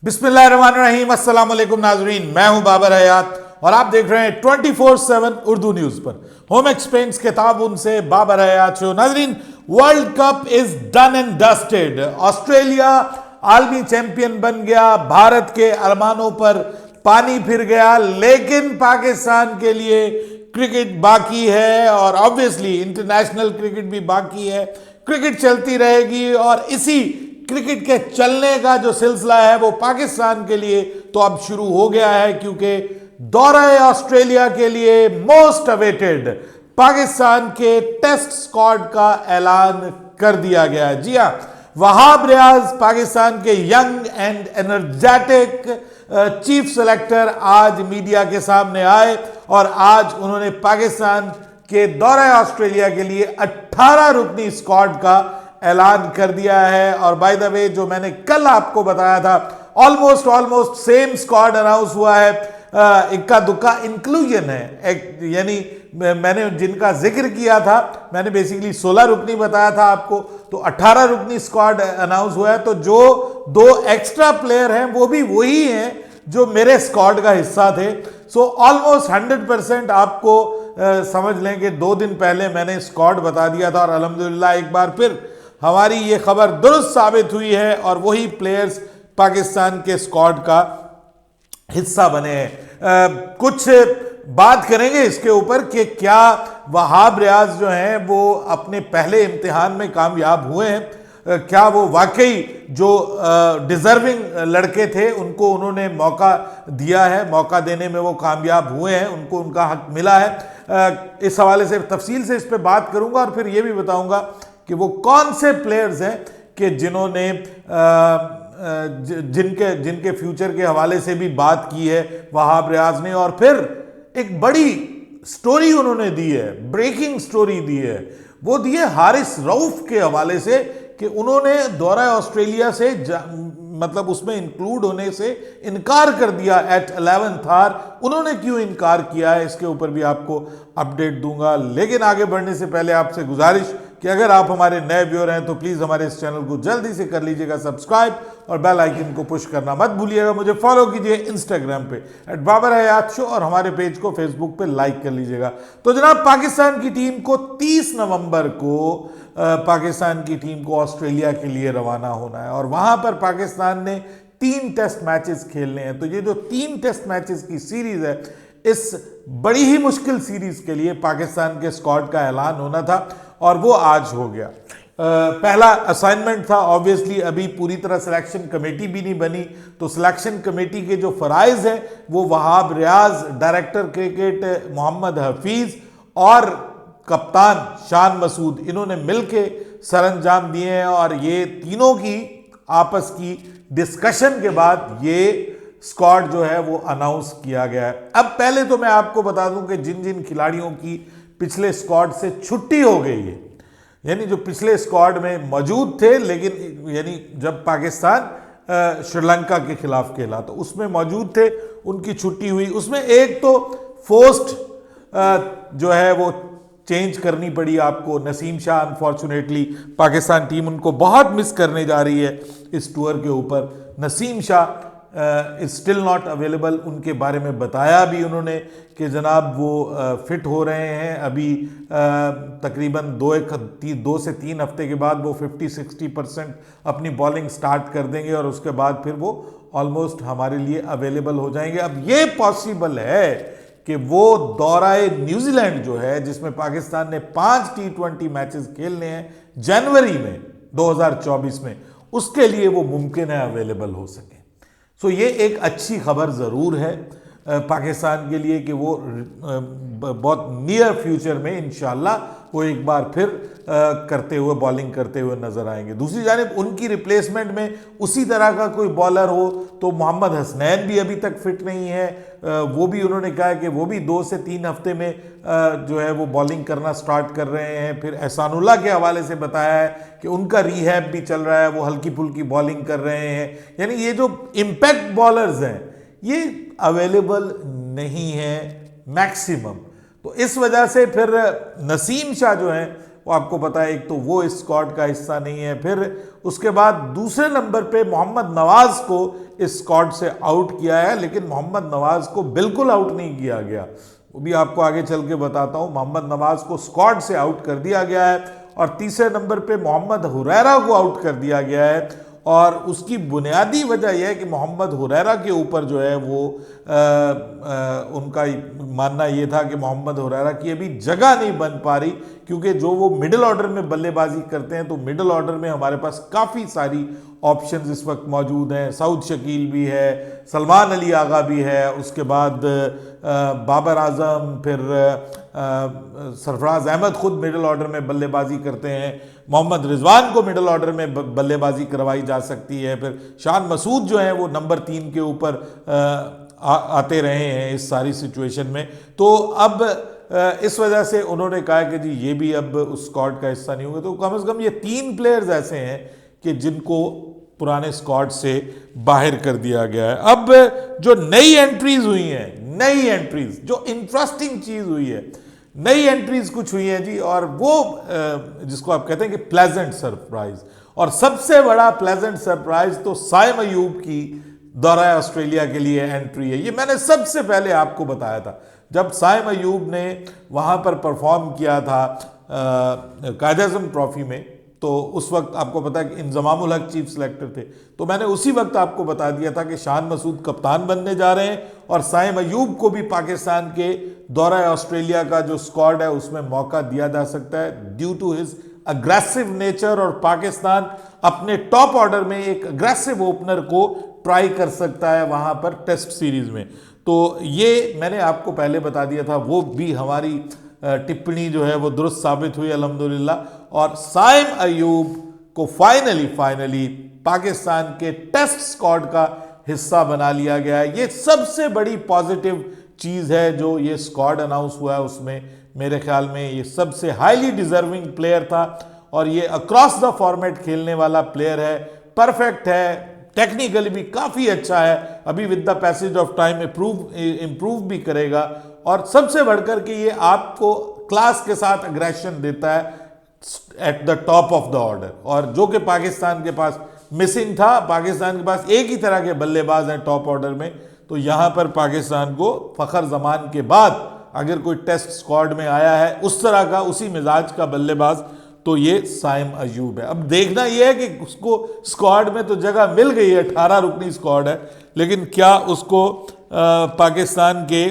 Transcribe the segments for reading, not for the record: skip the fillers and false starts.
बिस्मिल्लाहिर्रहमानिर्रहीम, अस्सलाम वालेकुम नाजरीन। मैं हूं बाबर हयात और आप देख रहे हैं 24/7 उर्दू न्यूज पर। होम एक्सपेंस के ताबून से बाबर हयात शो। नाजरीन, world cup is done and dusted. Australia आलमी चैंपियन बन गया, भारत के अरमानों पर पानी फिर गया, लेकिन पाकिस्तान के लिए क्रिकेट बाकी है और ऑब्वियसली इंटरनेशनल क्रिकेट भी बाकी है। क्रिकेट चलती रहेगी और इसी क्रिकेट के चलने का जो सिलसिला है वो पाकिस्तान के लिए तो अब शुरू हो गया है, क्योंकि दौरा ऑस्ट्रेलिया के लिए मोस्ट अवेटेड पाकिस्तान के टेस्ट स्क्वाड का ऐलान कर दिया गया है। जी हां, वहाब रियाज पाकिस्तान के young and energetic chief selector आज मीडिया के सामने आए और आज उन्होंने पाकिस्तान के दौरा ऑस्ट्रेलिया के लिए 18 रुकनी स्क्वाड का ऐलान कर दिया है। और बाय द वे, जो मैंने कल आपको बताया था, ऑलमोस्ट सेम स्क्वाड अनाउंस हुआ है। इक्का दुक्का इंक्लूजन है, यानी मैंने जिनका जिक्र किया था, मैंने बेसिकली 16 रुकनी बताया था आपको, तो 18 रुकनी स्क्वाड अनाउंस हुआ है। तो जो 2 एक्स्ट्रा प्लेयर हैं वो भी वही हैं जो मेरे स्क्वाड का हिस्सा थे। सो ऑलमोस्ट 100% आपको समझ लें कि 2 दिन पहले मैंने स्क्वाड बता दिया था और अल्हम्दुलिल्लाह एक बार फिर हमारी ये खबर दुरुस्त साबित हुई है और वही प्लेयर्स पाकिस्तान के स्क्वाड का हिस्सा बने हैं। कुछ बात करेंगे इसके ऊपर कि क्या वहाब रियाज जो हैं वो अपने पहले इम्तिहान में कामयाब हुए हैं, क्या वो वाकई जो डिजर्विंग लड़के थे उनको उन्होंने मौका दिया है, मौका देने में वो कामयाब हुए हैं, उनको उनका हक मिला है। इस हवाले से तफसील से इस पर बात करूंगा और फिर ये भी बताऊंगा कि वो कौन से प्लेयर्स हैं कि जिन्होंने जिनके फ्यूचर के हवाले से भी बात की है वहाब रियाज ने। और फिर एक बड़ी स्टोरी उन्होंने दी है, ब्रेकिंग स्टोरी दी है, वो दी है हारिस रऊफ के हवाले से कि उन्होंने दौरा ऑस्ट्रेलिया से मतलब उसमें इंक्लूड होने से इनकार कर दिया एट 11th आवर। उन्होंने क्यों इनकार किया है, इसके ऊपर भी आपको अपडेट दूंगा। लेकिन आगे बढ़ने से पहले आपसे गुजारिश कि अगर आप हमारे नए व्यूअर हैं तो प्लीज़ हमारे इस चैनल को जल्दी से कर लीजिएगा सब्सक्राइब और बेल आइकन को पुश करना मत भूलिएगा। मुझे फॉलो कीजिए इंस्टाग्राम पे @बाबर-हयात-शो और हमारे पेज को फेसबुक पे लाइक कर लीजिएगा। तो जनाब, पाकिस्तान की टीम को 30 नवंबर को पाकिस्तान की टीम को ऑस्ट्रेलिया के लिए रवाना होना है और वहां पर पाकिस्तान ने 3 टेस्ट मैचेस खेलने हैं। तो ये जो 3 टेस्ट मैचेस की सीरीज है, इस बड़ी ही मुश्किल सीरीज के लिए पाकिस्तान के स्क्वाड का ऐलान होना था और वो आज हो गया। पहला असाइनमेंट था, ऑब्वियसली अभी पूरी तरह सिलेक्शन कमेटी भी नहीं बनी, तो सिलेक्शन कमेटी के जो फराइज हैं वो वहाब रियाज, डायरेक्टर क्रिकेट मोहम्मद हफीज और कप्तान शान मसूद, इन्होंने मिलके सरअंजाम दिए हैं और ये तीनों की आपस की डिस्कशन के बाद ये स्क्वाड जो है वो अनाउंस किया गया है। अब पहले तो मैं आपको बता दूं कि जिन जिन खिलाड़ियों की पिछले स्क्वाड से छुट्टी हो गई है, यानी जो पिछले स्क्वाड में मौजूद थे लेकिन यानी जब पाकिस्तान श्रीलंका के खिलाफ खेला तो उसमें मौजूद थे, उनकी छुट्टी हुई। उसमें एक तो फोस्ट जो है वो चेंज करनी पड़ी आपको, नसीम शाह। अनफॉर्चुनेटली पाकिस्तान टीम उनको बहुत मिस करने जा रही है इस टूर के ऊपर। Naseem Shah is still not available. उनके बारे में बताया भी उन्होंने कि जनाब वो फिट हो रहे हैं, अभी तकरीबन 2 से 3 हफ्ते के बाद वो 50-60% अपनी बॉलिंग स्टार्ट कर देंगे और उसके बाद फिर वो ऑलमोस्ट हमारे लिए अवेलेबल हो जाएंगे। अब ये पॉसिबल है कि वो दौराए न्यूजीलैंड जो है, जिसमें पाकिस्तान ने 5 T20 मैचेस खेलने हैं जनवरी में 2024 में, उसके लिए वो मुमकिन है अवेलेबल हो सके। सो ये एक अच्छी खबर ज़रूर है पाकिस्तान के लिए कि वो बहुत नियर फ्यूचर में इंशाल्लाह वो एक बार फिर करते हुए, बॉलिंग करते हुए नजर आएंगे। दूसरी जानिब उनकी रिप्लेसमेंट में उसी तरह का कोई बॉलर हो तो मोहम्मद हसनैन भी अभी तक फिट नहीं है, वो भी उन्होंने कहा है कि वो भी 2 से 3 हफ्ते में जो है वो बॉलिंग करना स्टार्ट कर रहे हैं। फिर एहसानुल्लाह के हवाले से बताया है कि उनका रिहैब भी चल रहा है, वो हल्की फुल्की बॉलिंग कर रहे हैं। यानी ये जो इम्पैक्ट बॉलर्स हैं ये अवेलेबल नहीं है मैक्सिमम, तो इस वजह से फिर नसीम शाह जो हैं वो आपको पता है, एक तो वो इस स्क्वाड का हिस्सा नहीं है। फिर उसके बाद दूसरे नंबर पे मोहम्मद नवाज को इस स्क्वाड से आउट किया है, लेकिन मोहम्मद नवाज को बिल्कुल आउट नहीं किया गया, वो भी आपको आगे चल के बताता हूं। मोहम्मद नवाज को स्क्वाड से आउट कर दिया गया है और तीसरे नंबर पे मोहम्मद हुरैरा को आउट कर दिया गया है। और उसकी बुनियादी वजह यह है कि मोहम्मद हुरैरा के ऊपर जो है वो उनका मानना ये था कि मोहम्मद हुरैरा की अभी जगह नहीं बन पा रही, क्योंकि जो वो मिडिल ऑर्डर में बल्लेबाजी करते हैं तो मिडिल ऑर्डर में हमारे पास काफ़ी सारी ऑप्शंस इस वक्त मौजूद हैं। सऊद शकील भी है, सलमान अली आगा भी है, उसके बाद बाबर आजम, फिर सरफराज अहमद खुद मिडिल ऑर्डर में बल्लेबाजी करते हैं, मोहम्मद रिजवान को मिडिल ऑर्डर में बल्लेबाजी करवाई जा सकती है, फिर शान मसूद जो है वो नंबर 3 के ऊपर आते रहे हैं इस सारी सिचुएशन में। तो अब इस वजह से उन्होंने कहा कि जी ये भी अब उस स्क्वाड का हिस्सा नहीं होंगे। तो कम से कम ये 3 प्लेयर्स ऐसे हैं कि जिनको पुराने स्क्वाड से बाहर कर दिया गया है। अब जो नई एंट्रीज हुई हैं, नई एंट्रीज, जो इंटरेस्टिंग चीज हुई है, नई एंट्रीज कुछ हुई हैं जी, और वो जिसको आप कहते हैं कि प्लेजेंट सरप्राइज। और सबसे बड़ा प्लेजेंट सरप्राइज तो साइम अयूब की दौरा ऑस्ट्रेलिया के लिए एंट्री है। ये मैंने सबसे पहले आपको बताया था जब साइम अयूब ने वहां पर परफॉर्म किया था कायद-ए-आज़म ट्रॉफी में, तो उस वक्त आपको पता है कि इंजमामुल हक चीफ सिलेक्टर थे। तो मैंने उसी वक्त आपको बता दिया था कि शान मसूद कप्तान बनने जा रहे हैं और साइम अयूब को भी पाकिस्तान के दौरा ऑस्ट्रेलिया का जो स्क्वाड है उसमें मौका दिया जा सकता है due to his aggressive nature. और पाकिस्तान अपने टॉप ऑर्डर में एक अग्रेसिव ओपनर को ट्राई कर सकता है वहां पर टेस्ट सीरीज में। तो ये मैंने आपको पहले बता दिया था, वो भी हमारी टिप्पणी जो है वो दुरुस्त साबित हुई अल्हम्दुलिल्लाह। और साइम अयूब को फाइनली पाकिस्तान के टेस्ट स्क्वाड का हिस्सा बना लिया गया है। ये सबसे बड़ी पॉजिटिव चीज है जो ये स्क्वाड अनाउंस हुआ है उसमें। मेरे ख्याल में ये सबसे हाईली डिजर्विंग प्लेयर था और ये अक्रॉस द फॉर्मेट खेलने वाला प्लेयर है, परफेक्ट है, टेक्निकली भी काफी अच्छा है, अभी with the passage of time improve भी करेगा। और सबसे बढ़कर के ये आपको क्लास के साथ अग्रेशन देता है at the top of the order, और जो कि पाकिस्तान के पास मिसिंग था। पाकिस्तान के पास एक ही तरह के बल्लेबाज हैं टॉप ऑर्डर में, तो यहां पर पाकिस्तान को फखर जमान के बाद अगर कोई टेस्ट स्क्वाड में आया है उस तरह का, उसी मिजाज का बल्लेबाज, तो ये साइम अयूब है। अब देखना यह है कि उसको स्क्वाड में तो जगह मिल गई है, 18 रुकनी स्क्वाड है, लेकिन क्या उसको पाकिस्तान के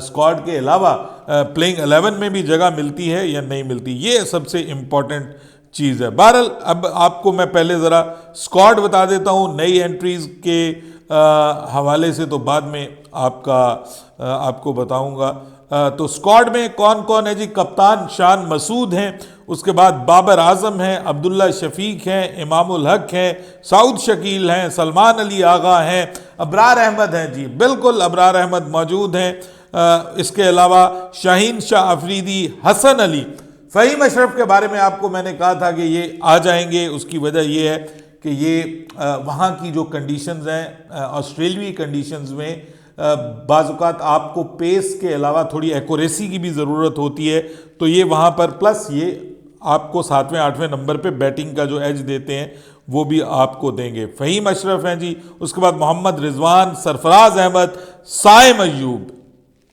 स्क्वाड के अलावा प्लेइंग 11 में भी जगह मिलती है या नहीं मिलती, ये सबसे इंपॉर्टेंट चीज़ है। बहरहाल अब आपको मैं पहले ज़रा स्क्वाड बता देता हूँ नई एंट्रीज के हवाले से, तो बाद में आपको बताऊंगा। तो स्क्वाड में कौन कौन है जी? कप्तान शान मसूद हैं, उसके बाद बाबर आजम हैं, अब्दुल्ला शफीक हैं, इमामुल हक हैं, सऊद शकील हैं, सलमान अली आगा हैं, अबरार अहमद हैं जी, बिल्कुल अबरार अहमद मौजूद हैं। इसके अलावा शाहीन शाह अफरीदी, हसन अली, फ़हीम अशरफ के बारे में आपको मैंने कहा था कि ये आ जाएंगे। उसकी वजह ये है कि ये वहाँ की जो कंडीशंस हैं, ऑस्ट्रेलियाई कंडीशंस में बाज़-औक़ात आपको पेस के अलावा थोड़ी एक्यूरेसी की भी ज़रूरत होती है, तो ये वहाँ पर प्लस ये आपको 7वें 8वें नंबर पे बैटिंग का जो एज देते हैं वो भी आपको देंगे। फ़हीम अशरफ हैं जी, उसके बाद मोहम्मद रिजवान, सरफराज अहमद, साइम अयूब,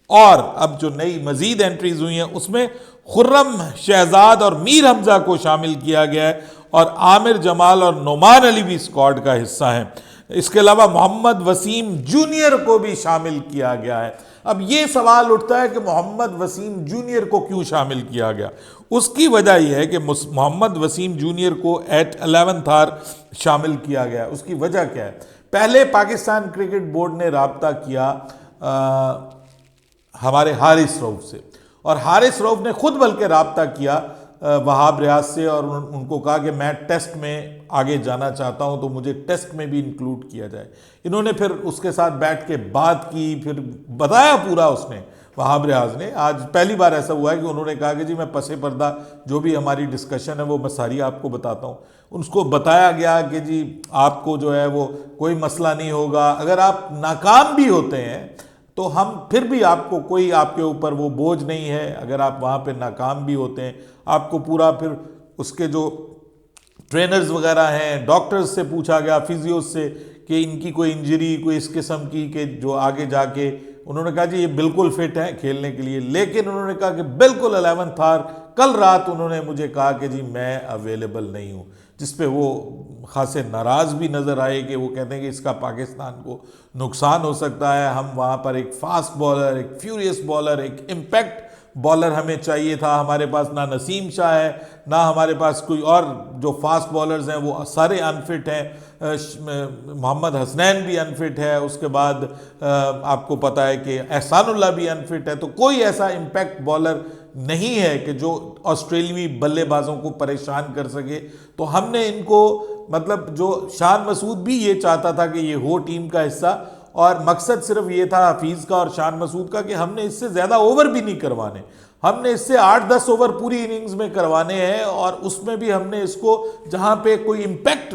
और अब जो नई मजीद एंट्रीज हुई हैं उसमें खुर्रम शहजाद और मीर हमजा को शामिल किया गया है, और आमिर जमाल और नोमान अली भी स्क्वाड का हिस्सा हैं। इसके अलावा मोहम्मद वसीम जूनियर को भी शामिल किया गया है। अब ये सवाल उठता है कि मोहम्मद वसीम जूनियर को क्यों शामिल किया गया? उसकी वजह यह है कि मोहम्मद वसीम जूनियर को एट 11th आवर शामिल किया गया। उसकी वजह क्या है? पहले पाकिस्तान क्रिकेट बोर्ड ने राब्ता किया हमारे हारिस रऊफ से, और हारिस रऊफ ने खुद बल्कि राब्ता किया वहाब रियाज से, और उनको कहा कि मैं टेस्ट में आगे जाना चाहता हूं, तो मुझे टेस्ट में भी इंक्लूड किया जाए। इन्होंने फिर उसके साथ बैठ के बात की, फिर बताया पूरा उसने, वहाब रियाज ने। आज पहली बार ऐसा हुआ है कि उन्होंने कहा कि जी मैं पसे पर्दा जो भी हमारी डिस्कशन है वो मैं सारी आपको बताता हूँ। उनको बताया गया कि जी आपको जो है वो कोई मसला नहीं होगा, अगर आप नाकाम भी होते हैं तो हम फिर भी आपको कोई आपके ऊपर वो बोझ नहीं है। अगर आप वहाँ पे नाकाम भी होते हैं, आपको पूरा फिर उसके जो ट्रेनर्स वगैरह हैं, डॉक्टर्स से पूछा गया, फिजियोस से, कि इनकी कोई इंजरी कोई इस किस्म की कि जो आगे जाके, उन्होंने कहा जी ये बिल्कुल फिट है खेलने के लिए। लेकिन उन्होंने कहा कि बिल्कुल 11th आवर, कल रात उन्होंने मुझे कहा कि जी मैं अवेलेबल नहीं हूँ, जिस पे वो खासे नाराज़ भी नज़र आए कि वो कहते हैं कि इसका पाकिस्तान को नुकसान हो सकता है। हम वहाँ पर एक फास्ट बॉलर, एक फ्यूरियस बॉलर, एक इम्पैक्ट बॉलर हमें चाहिए था। हमारे पास ना नसीम शाह है, ना हमारे पास कोई और जो फास्ट बॉलर्स हैं वो सारे अनफिट हैं। मोहम्मद हसनैन भी अनफिट है, उसके बाद आपको पता है कि एहसानुल्लाह भी अनफिट है। तो कोई ऐसा इम्पैक्ट बॉलर नहीं है कि जो ऑस्ट्रेलियावी बल्लेबाजों को परेशान कर सके। तो हमने इनको, मतलब जो शान मसूद भी ये चाहता था कि ये हो टीम का हिस्सा, और मकसद सिर्फ ये था हफीज़ का और शान मसूद का कि हमने इससे ज़्यादा ओवर भी नहीं करवाने, हमने इससे 8-10 ओवर पूरी इनिंग्स में करवाने हैं। और उसमें भी हमने इसको जहां पे कोई इम्पैक्ट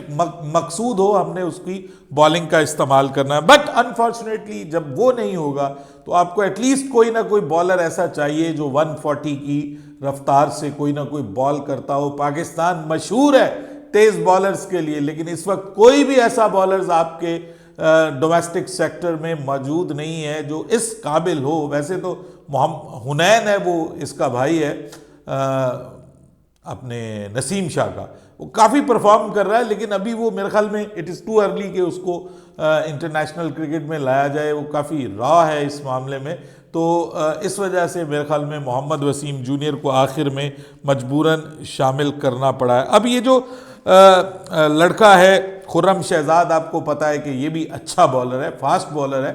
मकसूद हो, हमने उसकी बॉलिंग का इस्तेमाल करना है। बट अनफॉर्चुनेटली जब वो नहीं होगा तो आपको एटलीस्ट कोई ना कोई बॉलर ऐसा चाहिए जो 140 की रफ्तार से कोई ना कोई बॉल करता हो। पाकिस्तान मशहूर है तेज बॉलर्स के लिए, लेकिन इस वक्त कोई भी ऐसा बॉलर्स आपके डोमेस्टिक सेक्टर में मौजूद नहीं है जो इस काबिल हो। वैसे तो हुनैन है, वो इसका भाई है अपने नसीम शाह का, वो काफ़ी परफॉर्म कर रहा है, लेकिन अभी वो मेरे ख्याल में इट इज़ टू अर्ली कि उसको इंटरनेशनल क्रिकेट में लाया जाए। वो काफ़ी रॉ है इस मामले में। तो इस वजह से मेरे ख्याल में मोहम्मद वसीम जूनियर को आखिर में मजबूरन शामिल करना पड़ा है। अब ये जो लड़का है खुर्रम शहजाद, आपको पता है कि ये भी अच्छा बॉलर है, फास्ट बॉलर है,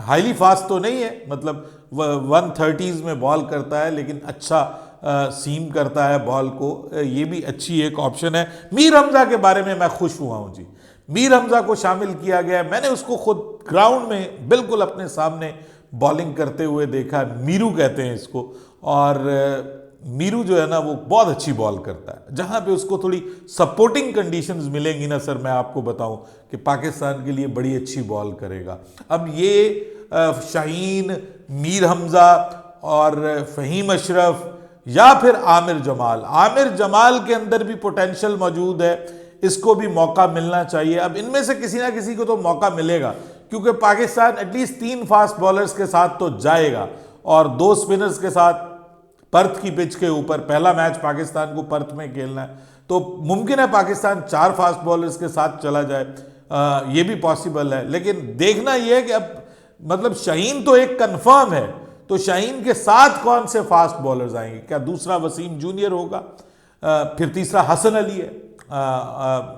हाईली फास्ट तो नहीं है, मतलब 130s में बॉल करता है, लेकिन अच्छा सीम करता है बॉल को। ये भी अच्छी एक ऑप्शन है। मीर हमजा के बारे में मैं खुश हुआ हूँ जी, मीर हमजा को शामिल किया गया है। मैंने उसको खुद ग्राउंड में बिल्कुल अपने सामने बॉलिंग करते हुए देखा, मीरू कहते हैं इसको। और मीरू जो है ना वो बहुत अच्छी बॉल करता है। जहाँ पे उसको थोड़ी सपोर्टिंग कंडीशंस मिलेंगी ना सर, मैं आपको बताऊं कि पाकिस्तान के लिए बड़ी अच्छी बॉल करेगा। अब ये शाहीन, मीर हमजा और फ़हीम अशरफ या फिर आमिर जमाल के अंदर भी पोटेंशियल मौजूद है, इसको भी मौका मिलना चाहिए। अब इनमें से किसी ना किसी को तो मौका मिलेगा, क्योंकि पाकिस्तान एटलीस्ट 3 फास्ट बॉलर्स के साथ तो जाएगा और 2 स्पिनर्स के साथ पर्थ की पिच के ऊपर। पहला मैच पाकिस्तान को पर्थ में खेलना है, तो मुमकिन है पाकिस्तान 4 फास्ट बॉलर्स के साथ चला जाए, ये भी पॉसिबल है। लेकिन देखना यह है कि अब मतलब शाहीन तो एक कंफर्म है, तो शाहीन के साथ कौन से फास्ट बॉलर्स आएंगे? क्या दूसरा वसीम जूनियर होगा, फिर तीसरा हसन अली है,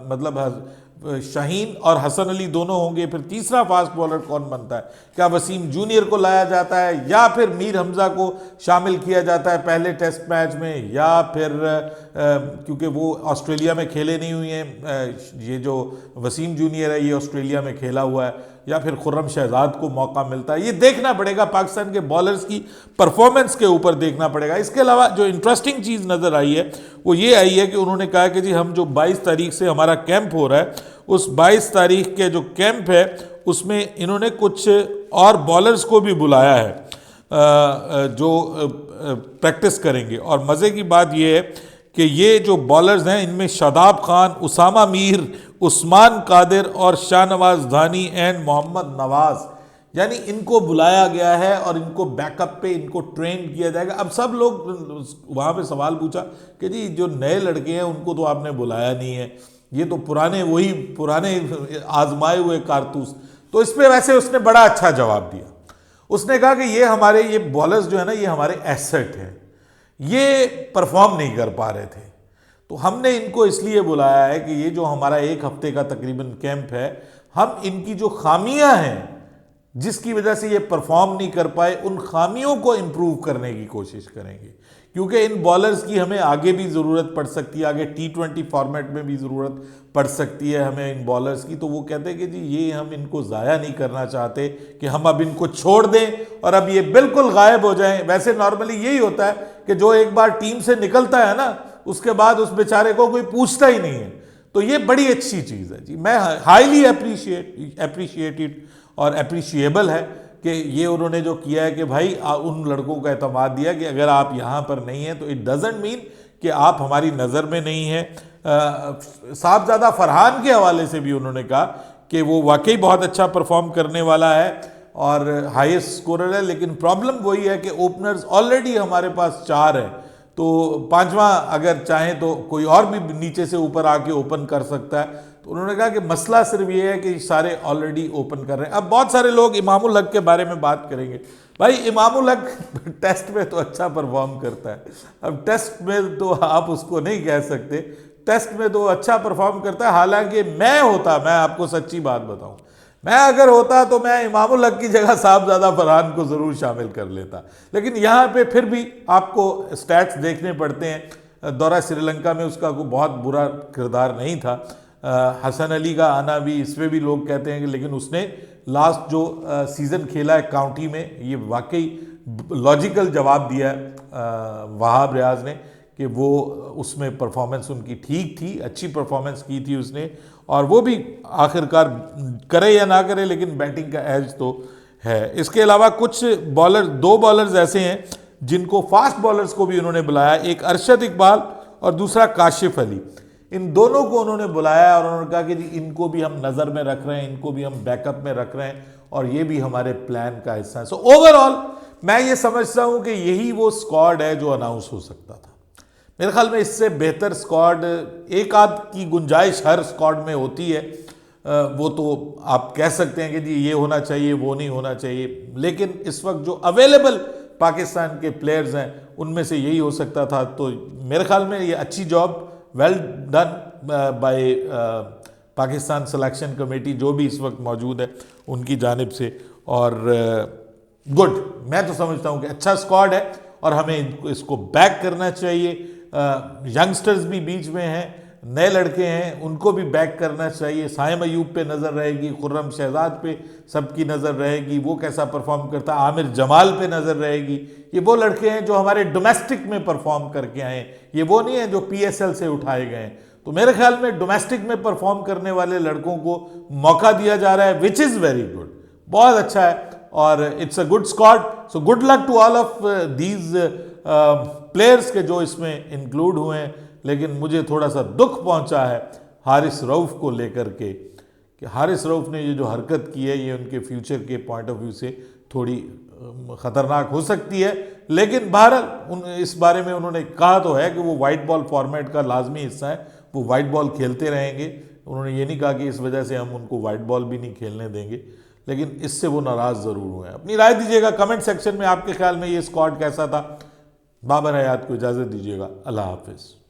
मतलब शाहीन और हसन अली दोनों होंगे, फिर तीसरा फास्ट बॉलर कौन बनता है? क्या वसीम जूनियर को लाया जाता है, या फिर मीर हमजा को शामिल किया जाता है पहले टेस्ट मैच में, या फिर क्योंकि वो ऑस्ट्रेलिया में खेले नहीं हुए हैं, ये जो वसीम जूनियर है ये ऑस्ट्रेलिया में खेला हुआ है, या फिर खुर्रम शहजाद को मौका मिलता है? ये देखना पड़ेगा, पाकिस्तान के बॉलर्स की परफॉर्मेंस के ऊपर देखना पड़ेगा। इसके अलावा जो इंटरेस्टिंग चीज़ नज़र आई है वो ये आई है कि उन्होंने कहा कि जी हम जो 22 तारीख से हमारा कैंप हो रहा है, उस 22 तारीख के जो कैंप है उसमें इन्होंने कुछ और बॉलर्स को भी बुलाया है जो प्रैक्टिस करेंगे। और मज़े की बात यह है कि ये जो बॉलर्स हैं इनमें शादाब खान, उसामा मीर, उस्मान कादिर और शाहनवाज धानी एंड मोहम्मद नवाज, यानी इनको बुलाया गया है और इनको बैकअप पे इनको ट्रेन किया जाएगा। अब सब लोग वहाँ पे सवाल पूछा कि जी जो नए लड़के हैं उनको तो आपने बुलाया नहीं है, ये तो पुराने आजमाए हुए कारतूस। तो इस पर वैसे उसने बड़ा अच्छा जवाब दिया। उसने कहा कि ये बॉलर्स जो है ना ये हमारे एसेट हैं, ये परफॉर्म नहीं कर पा रहे थे, तो हमने इनको इसलिए बुलाया है कि ये जो हमारा 1 हफ्ते का तकरीबन कैंप है, हम इनकी जो खामियां हैं जिसकी वजह से ये परफॉर्म नहीं कर पाए, उन खामियों को इम्प्रूव करने की कोशिश करेंगे। क्योंकि इन बॉलर्स की हमें आगे भी ज़रूरत पड़ सकती है, आगे T20 फॉर्मेट में भी ज़रूरत पड़ सकती है हमें इन बॉलर्स की। तो वो कहते हैं कि जी ये हम इनको ज़ाया नहीं करना चाहते कि हम अब इनको छोड़ दें और अब ये बिल्कुल गायब हो जाएं। वैसे नॉर्मली यही होता है कि जो एक बार टीम से निकलता है ना, उसके बाद उस बेचारे को कोई पूछता ही नहीं है। तो ये बड़ी अच्छी चीज़ है जी, मैं हाईली अप्रिशिएटेड और अप्रिशिएबल है कि ये उन्होंने जो किया है कि भाई उन लड़कों को एतमाद दिया कि अगर आप यहाँ पर नहीं हैं तो इट डजेंट मीन कि आप हमारी नज़र में नहीं हैं। साहबजादा फरहान के हवाले से भी उन्होंने कहा कि वो वाकई बहुत अच्छा परफॉर्म करने वाला है और हाईएस्ट स्कोरर है, लेकिन प्रॉब्लम वही है कि ओपनर्स ऑलरेडी हमारे पास 4 है, तो पांचवा अगर चाहें तो कोई और भी नीचे से ऊपर आके ओपन कर सकता है। तो उन्होंने कहा कि मसला सिर्फ ये है कि सारे ऑलरेडी ओपन कर रहे हैं। अब बहुत सारे लोग इमामुल हक के बारे में बात करेंगे। भाई इमामुल हक टेस्ट में तो अच्छा परफॉर्म करता है, अब टेस्ट में तो आप उसको नहीं कह सकते, टेस्ट में तो अच्छा परफॉर्म करता है। हालांकि मैं आपको सच्ची बात बताऊं, मैं अगर होता तो मैं इमामुल हक की जगह साहबजादा फरहान को ज़रूर शामिल कर लेता, लेकिन यहाँ पे फिर भी आपको स्टैट्स देखने पड़ते हैं। दौरा श्रीलंका में उसका कोई बहुत बुरा किरदार नहीं था। हसन अली का आना भी, इस पर भी लोग कहते हैं कि लेकिन उसने लास्ट जो सीज़न खेला है काउंटी में, ये वाकई लॉजिकल जवाब दिया है वहाब रियाज ने कि वो उसमें परफॉर्मेंस उनकी ठीक थी, अच्छी परफॉर्मेंस की थी उसने, और वो भी आखिरकार करे या ना करे लेकिन बैटिंग का एज तो है। इसके अलावा कुछ बॉलर, 2 बॉलर्स ऐसे हैं जिनको फास्ट बॉलर्स को भी उन्होंने बुलाया, एक अरशद इकबाल और दूसरा काशिफ अली। इन दोनों को उन्होंने बुलाया और उन्होंने कहा कि जी इनको भी हम नज़र में रख रहे हैं, इनको भी हम बैकअप में रख रहे हैं और ये भी हमारे प्लान का हिस्सा है। सो ओवरऑल मैं ये समझता हूँ कि यही वो स्क्वाड है जो अनाउंस हो सकता था। मेरे ख्याल में इससे बेहतर स्क्वाड, एक आध की गुंजाइश हर स्क्वाड में होती है, वो तो आप कह सकते हैं कि जी ये होना चाहिए, वो नहीं होना चाहिए, लेकिन इस वक्त जो अवेलेबल पाकिस्तान के प्लेयर्स हैं उनमें से यही हो सकता था। तो मेरे ख्याल में ये अच्छी job, well done by Pakistan selection committee जो भी इस वक्त मौजूद है उनकी जानिब से, और गुड, मैं तो समझता हूँ कि अच्छा स्क्वाड है और हमें इसको बैक करना चाहिए। यंगस्टर्स भी बीच में हैं, नए लड़के हैं, उनको भी बैक करना चाहिए। साइम अयूब पे नज़र रहेगी, खुर्रम शहजाद पे सबकी नज़र रहेगी, वो कैसा परफॉर्म करता है, आमिर जमाल पे नज़र रहेगी। ये वो लड़के हैं जो हमारे डोमेस्टिक में परफॉर्म करके आए, ये वो नहीं है जो PSL से उठाए गए हैं। तो मेरे ख्याल में डोमेस्टिक में परफॉर्म करने वाले लड़कों को मौका दिया जा रहा है, विच इज़ वेरी गुड, बहुत अच्छा है और it's a good squad. So good luck to all of these players के जो इसमें इंक्लूड हुए हैं। लेकिन मुझे थोड़ा सा दुख पहुंचा है हारिस रऊफ को लेकर के, कि हारिस रऊफ ने ये जो हरकत की है ये उनके फ्यूचर के पॉइंट ऑफ व्यू से थोड़ी ख़तरनाक हो सकती है। लेकिन बहरहाल इस बारे में उन्होंने कहा तो है कि वो वाइट बॉल फॉर्मेट का लाजमी हिस्सा है, वो वाइट बॉल खेलते रहेंगे। उन्होंने ये नहीं कहा कि इस वजह से हम उनको वाइट बॉल भी नहीं खेलने देंगे, लेकिन इससे वो नाराज़ ज़रूर हुए हैं। अपनी राय दीजिएगा कमेंट सेक्शन में, आपके ख्याल में ये स्क्वाड कैसा था। बाबर हयात को इजाज़त दीजिएगा, अल्लाह हाफिज़।